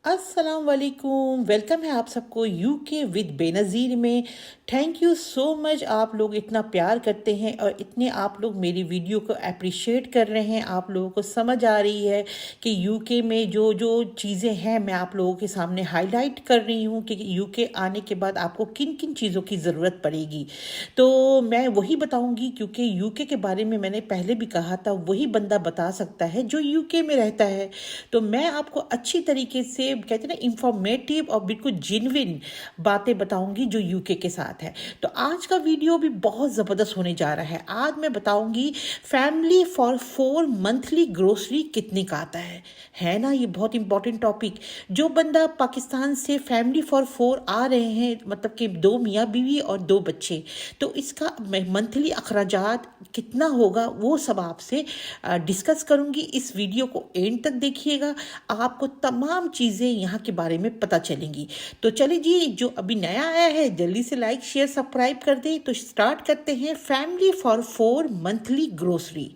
अस्सलाम वालेकुम। वेलकम है आप सबको यूके विद बेनज़ीर में। Thank you so much. आप लोग इतना प्यार करते हैं और इतने आप लोग मेरी वीडियो को अप्रिशिएट कर रहे हैं। आप लोगों को समझ आ रही है कि यूके में जो जो चीज़ें हैं मैं आप लोगों के सामने हाईलाइट कर रही हूँ कि यूके आने के बाद आपको किन किन चीज़ों की ज़रूरत पड़ेगी। तो मैं वही बताऊँगी, क्योंकि यूके के बारे में मैंने पहले भी कहा था, वही बंदा बता सकता है जो यूके में रहता है। तो मैं आपको अच्छी तरीके से कहते हैं ना इंफॉर्मेटिव और बिल्कुल जेन्युइन बातें बताऊंगी जो यूके के साथ है। तो आज का वीडियो भी बहुत ज़बरदस्त होने जा रहा है। आज मैं बताऊंगी फैमिली फॉर 4 मंथली ग्रोसरी कितने का आता है ना। ये बहुत इंपॉर्टेंट टॉपिक। जो बंदा पाकिस्तान से फैमिली फॉर 4 आ रहे हैं, मतलब कि 2 मियाँ बीवी और 2 बच्चे, तो इसका मंथली अखराजात कितना होगा वो सब आपसे डिस्कस करूंगी। इस वीडियो को एंड तक देखिएगा, आपको तमाम चीज़ें यहाँ के बारे में पता चलेंगी। तो चलिए जी, जो अभी नया आया है जल्दी से लाइक शेयर सब्सक्राइब कर दे। तो स्टार्ट करते हैं फैमिली फॉर 4 मंथली ग्रोसरी।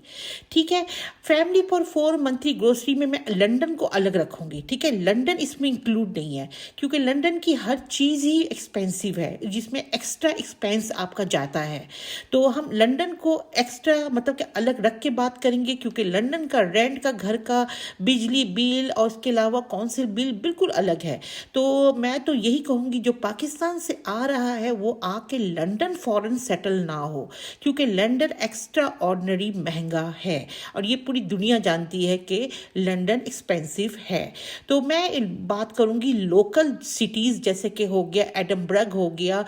ठीक है, फैमिली फॉर 4 मंथली ग्रोसरी में मैं लंदन को अलग रखूंगी। ठीक है, लंदन इसमें इंक्लूड नहीं है, क्योंकि लंदन की हर चीज़ ही एक्सपेंसिव है, जिसमें एक्स्ट्रा एक्सपेंस आपका जाता है। तो हम लंदन को एक्स्ट्रा मतलब कि अलग रख के बात करेंगे, क्योंकि लंदन का रेंट का, घर का बिजली बिल और उसके अलावा काउंसिल बिल बिल्कुल अलग है। तो मैं तो यही कहूँगी जो पाकिस्तान से आ रहा है वो आके लंदन फॉरेन सेटल ना हो, क्योंकि लंदन एक्स्ट्रा ऑर्डिनरी महंगा है और ये पूरी दुनिया जानती है कि लंदन एक्सपेंसिव है। तो मैं बात करूँगी लोकल सिटीज़, जैसे कि हो गया एडनबर्ग, हो गया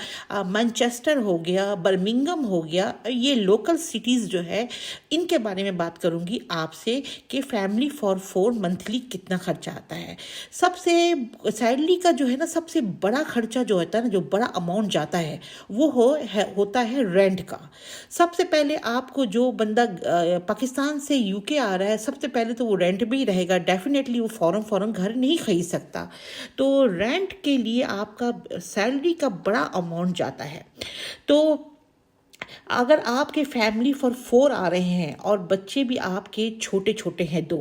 मैनचेस्टर, हो गया बर्मिंघम, हो गया, ये लोकल सिटीज़ जो है इनके बारे में बात करूँगी आपसे कि फैमिली फॉर 4 मंथली कितना खर्चा आता है। सबसे सैलरी का जो है ना, सबसे बड़ा खर्चा जो होता है ना, जो बड़ा अमाउंट जाता है वो होता है रेंट का। सबसे पहले आपको जो बंदा पाकिस्तान से यूके आ रहा है, सबसे पहले तो वो रेंट में ही रहेगा। डेफिनेटली वो फौरन घर नहीं खरीद सकता। तो रेंट के लिए आपका सैलरी का बड़ा अमाउंट जाता है। तो अगर आपके फैमिली फॉर 4 आ रहे हैं और बच्चे भी आपके छोटे छोटे हैं 2,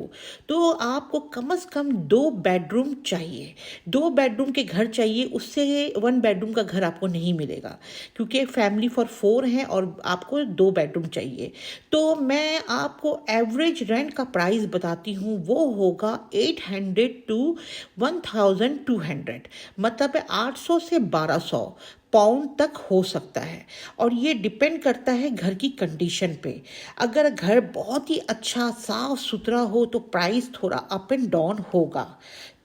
तो आपको कम से कम 2 बेडरूम चाहिए। 2 बेडरूम के घर चाहिए, उससे 1 बेडरूम का घर आपको नहीं मिलेगा, क्योंकि फैमिली फॉर 4 हैं और आपको 2 बेडरूम चाहिए। तो मैं आपको एवरेज रेंट का प्राइस बताती हूँ, वो होगा 800 टू 1200, मतलब 800 से 1200 पाउंड तक हो सकता है। और ये डिपेंड करता है घर की कंडीशन पे। अगर घर बहुत ही अच्छा साफ सुथरा हो तो प्राइस थोड़ा अप एंड डाउन होगा।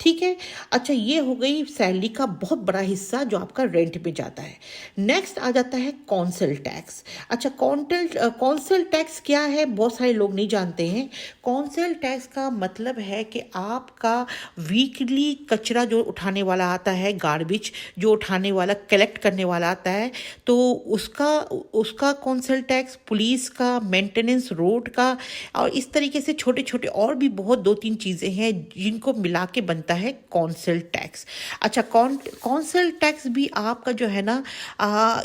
ठीक है, अच्छा, ये हो गई सैलरी का बहुत बड़ा हिस्सा जो आपका रेंट में जाता है। नेक्स्ट आ जाता है कौंसिल टैक्स। अच्छा, कौंसिल टैक्स क्या है, बहुत सारे लोग नहीं जानते हैं। कौंसिल टैक्स का मतलब है कि आपका वीकली कचरा जो उठाने वाला आता है, गार्बेज जो उठाने वाला, कलेक्ट करने वाला आता है, तो उसका उसका कौंसिल टैक्स, पुलिस का, मेंटेनेंस रोड का, और इस तरीके से छोटे छोटे और भी बहुत 2-3 चीज़ें हैं जिनको मिला के बनता है कौंसिल टैक्स। अच्छा, कौंसिल टैक्स भी आपका जो है ना,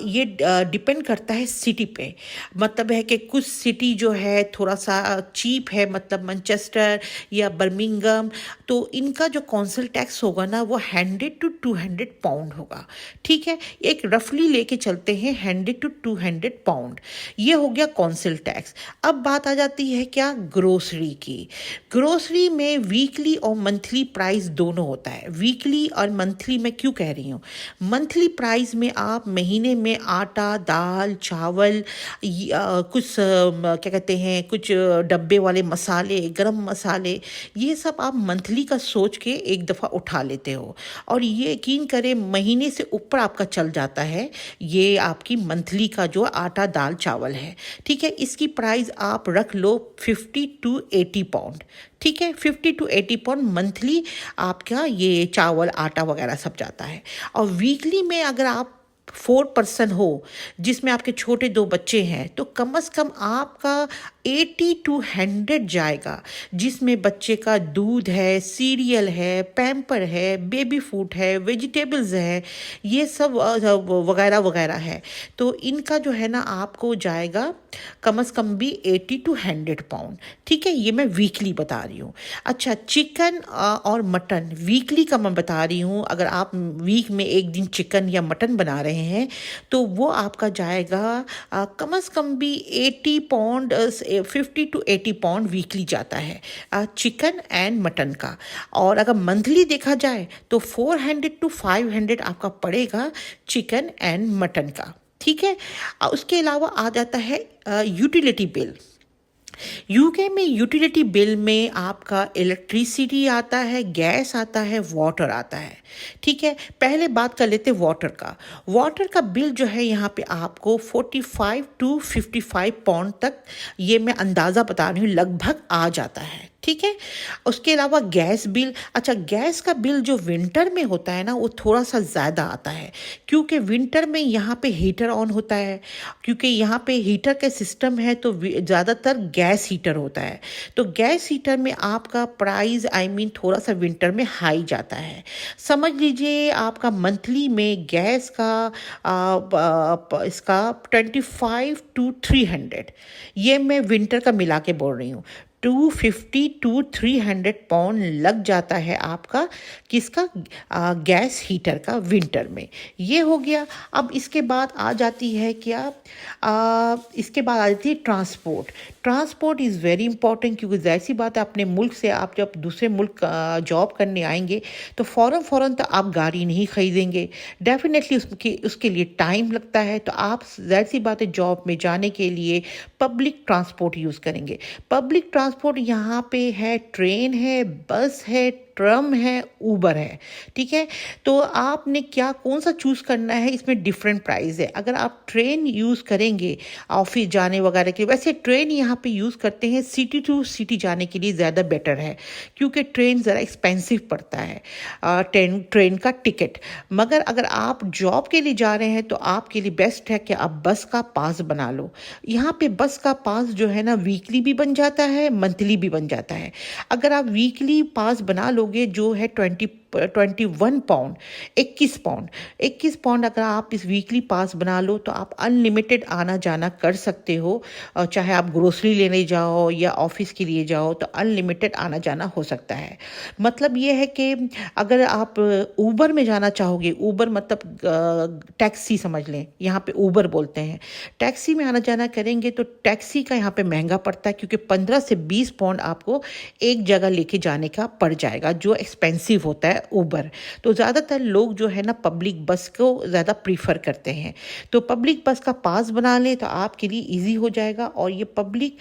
ये डिपेंड करता है सिटी पे। मतलब है कि कुछ सिटी जो है थोड़ा सा चीप है, मतलब मैनचेस्टर या बर्मिंघम, तो इनका जो कौंसिल टैक्स होगा ना वो 100 टू 200 पाउंड होगा। ठीक है, एक रफली लेके चलते हैं 100 टू 200 पाउंड। ये हो गया कौंसिल टैक्स। अब बात आ जाती है क्या, ग्रोसरी की। ग्रोसरी में वीकली और मंथली प्राइस दोनों होता है। वीकली और मंथली मैं क्यों कह रही हूँ, मंथली प्राइस में आप महीने में आटा, दाल, चावल, कुछ क्या कहते हैं, कुछ डब्बे वाले मसाले, गरम मसाले, ये सब आप मंथली का सोच के एक दफ़ा उठा लेते हो, और ये यकीन करें महीने से ऊपर आपका चल जाता है। ये आपकी मंथली का जो आटा, दाल, चावल है। ठीक है, इसकी प्राइस आप रख लो 50 टू 80 पाउंड। ठीक है, 50 टू 80 पाउंड मंथली आपका ये चावल, आटा वगैरह सब जाता है। और वीकली में अगर आप 4 पर्सन हो, जिसमें आपके छोटे 2 बच्चे हैं, तो कम से कम आपका 80 to 100 जाएगा, जिसमें बच्चे का दूध है, सीरियल है, पैम्पर है, बेबी फूड है, वेजिटेबल्स है, ये सब वगैरह वगैरह है। तो इनका जो है ना आपको जाएगा कम से कम भी 80 to 100 पाउंड। ठीक है, ये मैं वीकली बता रही हूँ। अच्छा, चिकन और मटन वीकली का मैं बता रही हूँ। अगर आप वीक में एक दिन चिकन या मटन बना रहे हैं तो वो आपका जाएगा कम से कम भी 80 पाउंड, 50 to 80 पाउंड वीकली जाता है चिकन एंड मटन का। और अगर मंथली देखा जाए तो 400 to 500 आपका पड़ेगा चिकन एंड मटन का। ठीक है, उसके अलावा आ जाता है यूटिलिटी बिल। यूके में यूटिलिटी बिल में आपका इलेक्ट्रिसिटी आता है, गैस आता है, वाटर आता है। ठीक है, पहले बात कर लेते हैं वाटर का। वाटर का बिल जो है यहाँ पे आपको 45 to 55 पाउंड तक, ये मैं अंदाज़ा बता रही हूँ, लगभग आ जाता है। ठीक है, उसके अलावा गैस बिल। अच्छा, गैस का बिल जो विंटर में होता है ना वो थोड़ा सा ज़्यादा आता है, क्योंकि विंटर में यहाँ पे हीटर ऑन होता है, क्योंकि यहाँ पे हीटर का सिस्टम है, तो ज़्यादातर गैस हीटर होता है। तो गैस हीटर में आपका प्राइस थोड़ा सा विंटर में हाई जाता है। समझ लीजिए आपका मंथली में गैस का इसका 25 to 300, ये मैं विंटर का मिला के बोल रही हूँ। 250 to 300 पाउंड लग जाता है आपका किसका, गैस हीटर का विंटर में। ये हो गया। अब इसके बाद आ जाती है क्या, इसके बाद आ जाती है transport. Transport is very important, क्योंकि ऐसी बात है अपने मुल्क से आप जब दूसरे मुल्क जॉब करने आएंगे तो फ़ौरन तो आप गाड़ी नहीं खरीदेंगे, डेफिनेटली उसके लिए टाइम लगता है। तो आप ऐसी बात है जॉब में जाने के लिए पब्लिक ट्रांसपोर्ट यूज़ करेंगे। पब्लिक ट्रांसपोर्ट यहाँ पे है, ट्रेन है, बस है, ट्रम है, ऊबर है। ठीक है, तो आपने कौन सा चूज़ करना है, इसमें डिफरेंट प्राइस है। अगर आप ट्रेन यूज़ करेंगे ऑफिस जाने वगैरह के लिए, वैसे ट्रेन यहाँ पे यूज़ करते हैं सिटी टू सिटी जाने के लिए, ज़्यादा बेटर है, क्योंकि ट्रेन ज़रा एक्सपेंसिव पड़ता है ट्रेन का टिकट। मगर अगर आप जॉब के लिए जा रहे हैं तो आपके लिए बेस्ट है कि आप बस का पास बना लो। यहाँ पे बस का पास जो है ना वीकली भी बन जाता है, मंथली भी बन जाता है। अगर आप वीकली पास बना लोगे जो है 21 पाउंड, 21 पाउंड अगर आप इस वीकली पास बना लो तो आप अनलिमिटेड आना जाना कर सकते हो। चाहे आप ग्रोसरी लेने जाओ या ऑफिस के लिए जाओ तो अनलिमिटेड आना जाना हो सकता है। मतलब ये है कि अगर आप ऊबर में जाना चाहोगे, ऊबर मतलब टैक्सी समझ लें, यहाँ पे ऊबर बोलते हैं, टैक्सी में आना जाना करेंगे तो टैक्सी का यहाँ पे महंगा पड़ता है, क्योंकि 15 से 20 पाउंड आपको एक जगह लेके जाने का पड़ जाएगा, जो एक्सपेंसिव होता है ऊबर। तो ज़्यादातर लोग जो है ना पब्लिक बस को ज़्यादा प्रीफर करते हैं। तो पब्लिक बस का पास बना लें तो आपके लिए इजी हो जाएगा। और ये पब्लिक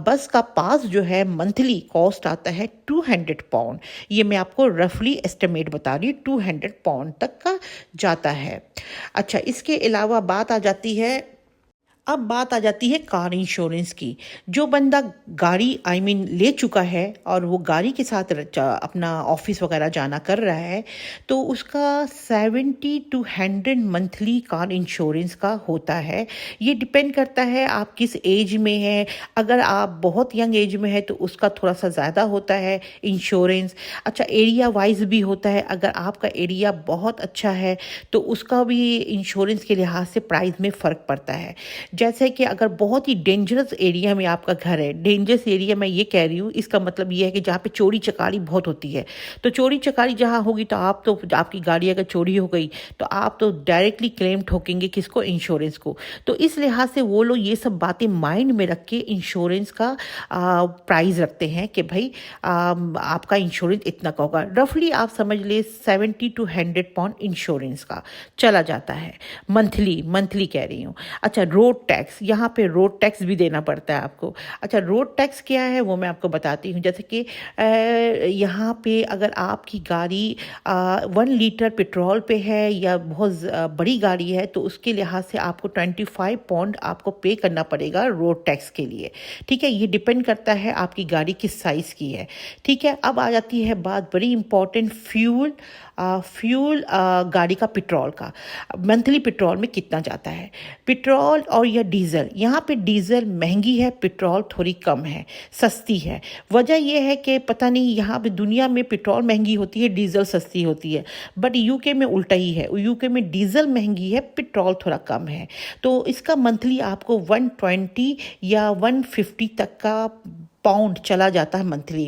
बस का पास जो है मंथली कॉस्ट आता है 200 पाउंड। ये मैं आपको रफली एस्टिमेट बता रही हूँ, 200 पाउंड तक का जाता है। अच्छा, इसके अलावा बात आ जाती है, अब बात आ जाती है कार इंश्योरेंस की। जो बंदा गाड़ी ले चुका है और वो गाड़ी के साथ अपना ऑफिस वगैरह जाना कर रहा है, तो उसका 70 to 100 मंथली कार इंश्योरेंस का होता है। ये डिपेंड करता है आप किस एज में है। अगर आप बहुत यंग एज में है तो उसका थोड़ा सा ज़्यादा होता है इंश्योरेंस। अच्छा, एरिया वाइज भी होता है। अगर आपका एरिया बहुत अच्छा है तो उसका भी इंश्योरेंस के लिहाज से प्राइस में फ़र्क पड़ता है। जैसे कि अगर बहुत ही डेंजरस एरिया में आपका घर है, डेंजरस एरिया मैं ये कह रही हूँ, इसका मतलब ये है कि जहाँ पे चोरी चकारी बहुत होती है, तो चोरी चकारी जहाँ होगी तो आपकी गाड़ी अगर चोरी हो गई तो आप तो डायरेक्टली क्लेम ठोकेंगे किसको, इंश्योरेंस को। तो इस लिहाज से वो लोग ये सब बातें माइंड में रख के इंश्योरेंस का प्राइस रखते हैं कि भाई आपका इंश्योरेंस इतना का होगा। रफली आप समझ ले 70 to 100 पाउंड इंश्योरेंस का चला जाता है मंथली कह रही हूँ। अच्छा, रोड टैक्स, यहाँ पे रोड टैक्स भी देना पड़ता है आपको। अच्छा, रोड टैक्स क्या है वो मैं आपको बताती हूँ। जैसे कि यहाँ पे अगर आपकी गाड़ी 1 लीटर पेट्रोल पे है या बहुत बड़ी गाड़ी है तो उसके लिहाज से आपको 25 पाउंड आपको पे करना पड़ेगा रोड टैक्स के लिए। ठीक है, ये डिपेंड करता है आपकी गाड़ी किस साइज़ की है। ठीक है, अब आ जाती है बात बड़ी इंपॉर्टेंट, फ्यूल फ्यूल गाड़ी का पेट्रोल का मंथली पेट्रोल में कितना जाता है। पेट्रोल और या डीज़ल, यहाँ पे डीज़ल महंगी है, पेट्रोल थोड़ी कम है, सस्ती है। वजह यह है कि पता नहीं यहाँ पे दुनिया में पेट्रोल महंगी होती है, डीज़ल सस्ती होती है, बट यूके में उल्टा ही है। यूके में डीज़ल महंगी है, पेट्रोल थोड़ा कम है। तो इसका मंथली आपको 120 या 150 तक का पाउंड चला जाता है मंथली।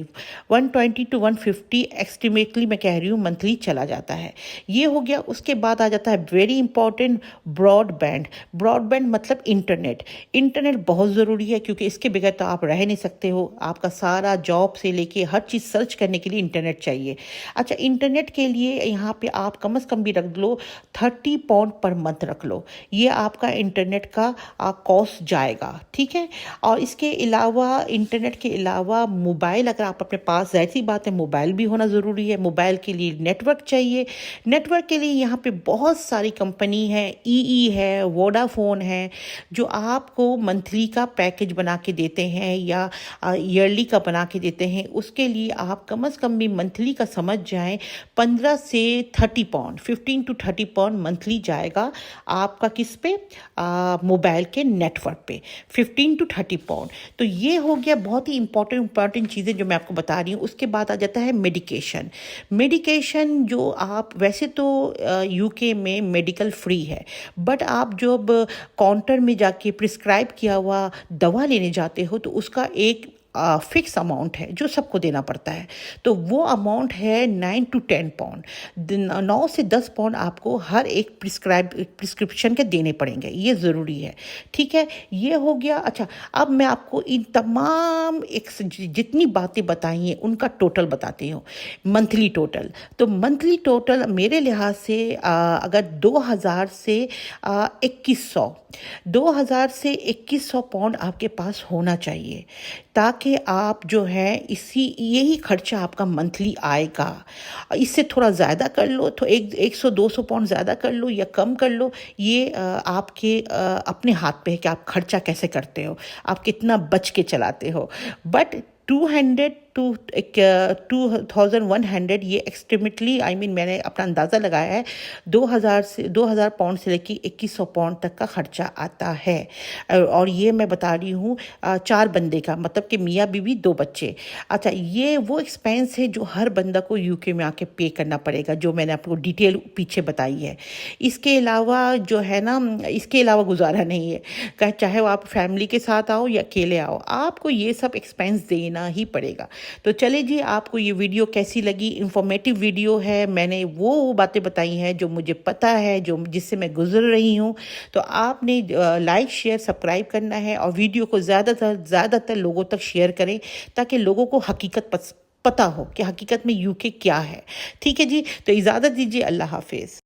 120 to 150 एस्टिमेटली मैं कह रही हूँ मंथली चला जाता है। ये हो गया। उसके बाद आ जाता है वेरी इंपॉर्टेंट ब्रॉडबैंड। ब्रॉडबैंड मतलब इंटरनेट। इंटरनेट बहुत ज़रूरी है क्योंकि इसके बगैर तो आप रह नहीं सकते हो। आपका सारा जॉब से लेके हर चीज़ सर्च करने के लिए इंटरनेट चाहिए। अच्छा, इंटरनेट के लिए यहाँ पे आप कम से कम भी रख लो 30 पाउंड पर मंथ रख लो। ये आपका इंटरनेट का कॉस्ट जाएगा, ठीक है। और इसके अलावा इंटरनेट के अलावा मोबाइल, अगर आप अपने पास, जाहिर सी बात है मोबाइल भी होना ज़रूरी है। मोबाइल के लिए नेटवर्क चाहिए। नेटवर्क के लिए यहाँ पे बहुत सारी कंपनी है, ईई है, वोडाफोन है, जो आपको मंथली का पैकेज बना के देते हैं या ईयरली का बना के देते हैं। उसके लिए आप कम से कम भी मंथली का समझ जाएं 15 से 30 पाउंड, 15 to 30 पाउंड मंथली जाएगा आपका किस पे, मोबाइल के नेटवर्क पे 15 to 30 पाउंड। तो ये हो गया बहुत ही इंपॉर्टेंट चीज़ें जो मैं आपको बता रही हूँ। उसके बाद आ जाता है मेडिकेशन। मेडिकेशन जो आप, वैसे तो यूके में मेडिकल फ्री है, बट आप जब काउंटर में जाके प्रिस्क्राइब किया हुआ दवा लेने जाते हो तो उसका एक फिक्स अमाउंट है जो सबको देना पड़ता है। तो वो अमाउंट है 9 to 10 पाउंड। 9 से 10 पाउंड आपको हर एक प्रिस्क्रिप्शन के देने पड़ेंगे, ये ज़रूरी है, ठीक है। ये हो गया। अच्छा, अब मैं आपको इन तमाम जितनी बातें बताई हैं उनका टोटल बताती हूँ, मंथली टोटल। तो मंथली टोटल मेरे लिहाज से अगर 2000 से 2100 पाउंड आपके पास होना चाहिए, ताकि आप जो है यही खर्चा आपका मंथली आएगा। इससे थोड़ा ज़्यादा कर लो तो 100-200 पाउंड ज़्यादा कर लो या कम कर लो, ये आपके अपने हाथ पे है कि आप खर्चा कैसे करते हो, आप कितना बच के चलाते हो। बट 200 to 2100 ये एक्सट्रीमेटली, मैंने अपना अंदाज़ा लगाया है, 2000 पाउंड से लेकर 2100 पाउंड तक का खर्चा आता है। और ये मैं बता रही हूँ 4 बंदे का, मतलब कि मियाँ बीवी 2 बच्चे। अच्छा, ये वो एक्सपेंस है जो हर बंदा को यूके में आके पे करना पड़ेगा, जो मैंने आपको डिटेल पीछे बताई है। इसके अलावा जो है ना, इसके अलावा गुजारा नहीं है, चाहे वो आप फैमिली के साथ आओ या अकेले आओ, आपको ये सब एक्सपेंस देना ही पड़ेगा। तो चले जी, आपको ये वीडियो कैसी लगी? इंफॉर्मेटिव वीडियो है, मैंने वो बातें बताई हैं जो मुझे पता है, जो जिससे मैं गुजर रही हूँ। तो आपने लाइक शेयर सब्सक्राइब करना है और वीडियो को ज़्यादातर लोगों तक शेयर करें, ताकि लोगों को हकीकत पता हो कि हकीकत में यूके क्या है। ठीक है जी, तो इजाज़त दीजिए। अल्लाह हाफिज़।